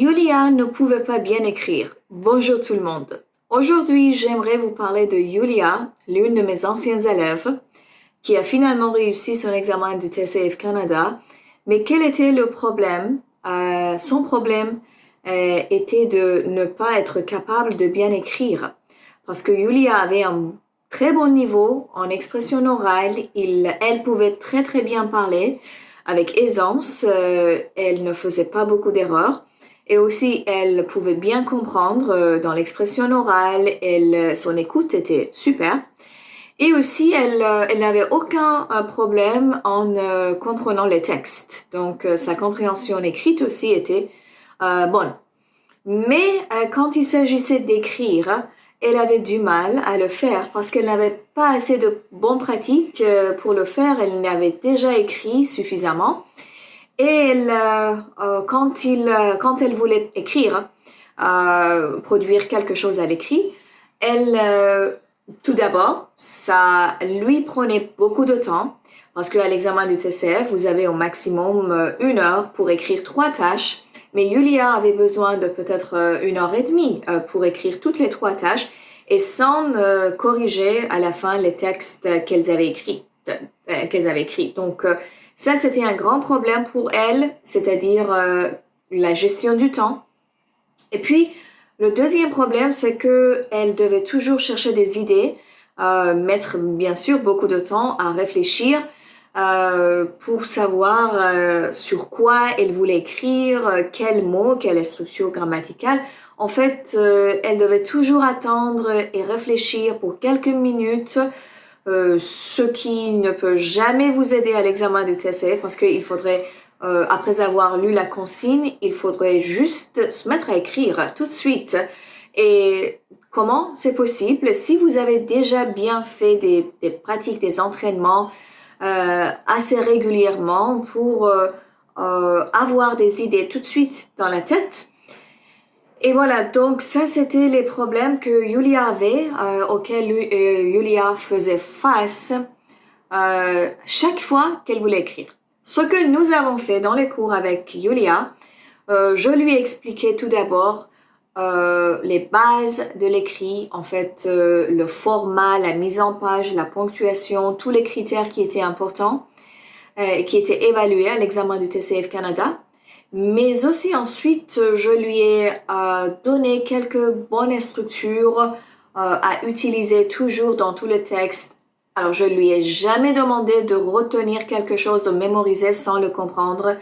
Yulia ne pouvait pas bien écrire. Bonjour tout le monde. Aujourd'hui, j'aimerais vous parler de Yulia, l'une de mes anciennes élèves, qui a finalement réussi son examen du TCF Canada. Mais quel était le problème? Son problème était de ne pas être capable de bien écrire. Parce que Yulia avait un très bon niveau en expression orale. Elle pouvait très très bien parler avec aisance. Elle ne faisait pas beaucoup d'erreurs. Et aussi, elle pouvait bien comprendre dans l'expression orale. Son écoute était super. Et aussi, elle n'avait aucun problème en comprenant les textes. Donc, sa compréhension écrite aussi était bonne. Mais quand il s'agissait d'écrire, elle avait du mal à le faire parce qu'elle n'avait pas assez de bonnes pratiques pour le faire. Elle n'avait déjà écrit suffisamment. Et quand elle voulait écrire, produire quelque chose à l'écrit, tout d'abord, ça lui prenait beaucoup de temps parce qu'à l'examen du TCF, vous avez au maximum 1 heure pour écrire 3 tâches. Mais Yulia avait besoin de peut-être 1 heure et demie pour écrire toutes les 3 tâches et sans corriger à la fin les textes qu'elles avaient écrits. Donc, ça, c'était un grand problème pour elle, c'est-à-dire la gestion du temps. Et puis, le deuxième problème, c'est qu'elle devait toujours chercher des idées, mettre bien sûr beaucoup de temps à réfléchir pour savoir sur quoi elle voulait écrire, quels mots, quelle structure grammaticale. En fait, elle devait toujours attendre et réfléchir pour quelques minutes, ce qui ne peut jamais vous aider à l'examen du TCF parce qu'il faudrait, après avoir lu la consigne, il faudrait juste se mettre à écrire tout de suite. Et comment c'est possible? Si vous avez déjà bien fait des pratiques, des entraînements assez régulièrement pour avoir des idées tout de suite dans la tête. Et voilà, donc ça c'était les problèmes que Yulia avait, auxquels Yulia faisait face chaque fois qu'elle voulait écrire. Ce que nous avons fait dans les cours avec Yulia, je lui ai expliqué tout d'abord les bases de l'écrit, en fait le format, la mise en page, la ponctuation, tous les critères qui étaient importants, qui étaient évalués à l'examen du TCF Canada. Mais aussi ensuite, je lui ai donné quelques bonnes structures à utiliser toujours dans tous les textes. Alors, je lui ai jamais demandé de retenir quelque chose, de mémoriser sans le comprendre.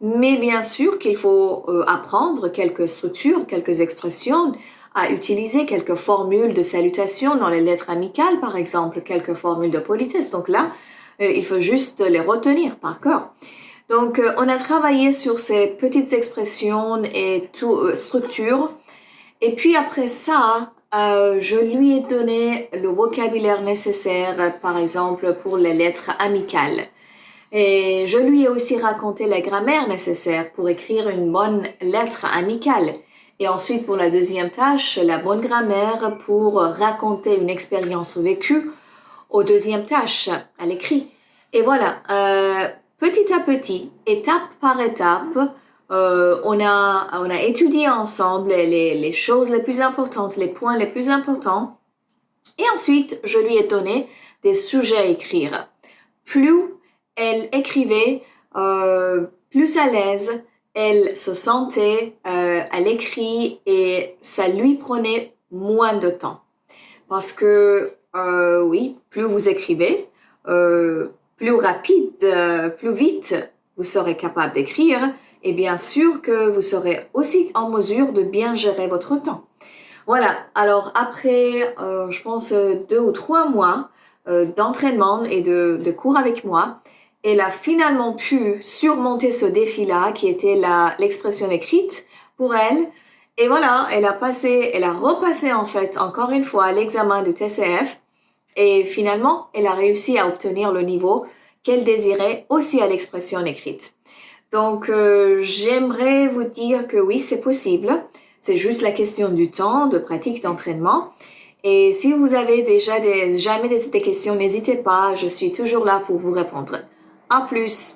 Mais bien sûr qu'il faut apprendre quelques structures, quelques expressions, à utiliser quelques formules de salutation dans les lettres amicales, par exemple, quelques formules de politesse. Donc là, il faut juste les retenir par cœur. Donc, on a travaillé sur ces petites expressions et structures. Et puis après ça, je lui ai donné le vocabulaire nécessaire, par exemple, pour les lettres amicales. Et je lui ai aussi raconté la grammaire nécessaire pour écrire une bonne lettre amicale. Et ensuite, pour la deuxième tâche, la bonne grammaire pour raconter une expérience vécue aux deuxième tâche, à l'écrit. Et voilà, petit à petit, étape par étape, on a étudié ensemble les choses les plus importantes, les points les plus importants. Et ensuite, je lui ai donné des sujets à écrire. Plus elle écrivait, plus à l'aise elle se sentait à l'écrit et ça lui prenait moins de temps. Parce que, oui, plus vous écrivez, plus rapide, plus vite vous serez capable d'écrire et bien sûr que vous serez aussi en mesure de bien gérer votre temps. Voilà, alors après, je pense 2 ou 3 mois d'entraînement et de cours avec moi, elle a finalement pu surmonter ce défi-là qui était l'expression écrite pour elle. Et voilà, elle a repassé en fait encore une fois l'examen du TCF et finalement, elle a réussi à obtenir le niveau qu'elle désirait aussi à l'expression écrite. Donc, j'aimerais vous dire que oui, c'est possible. C'est juste la question du temps, de pratique, d'entraînement. Et si vous avez déjà jamais des questions, n'hésitez pas, je suis toujours là pour vous répondre. À plus!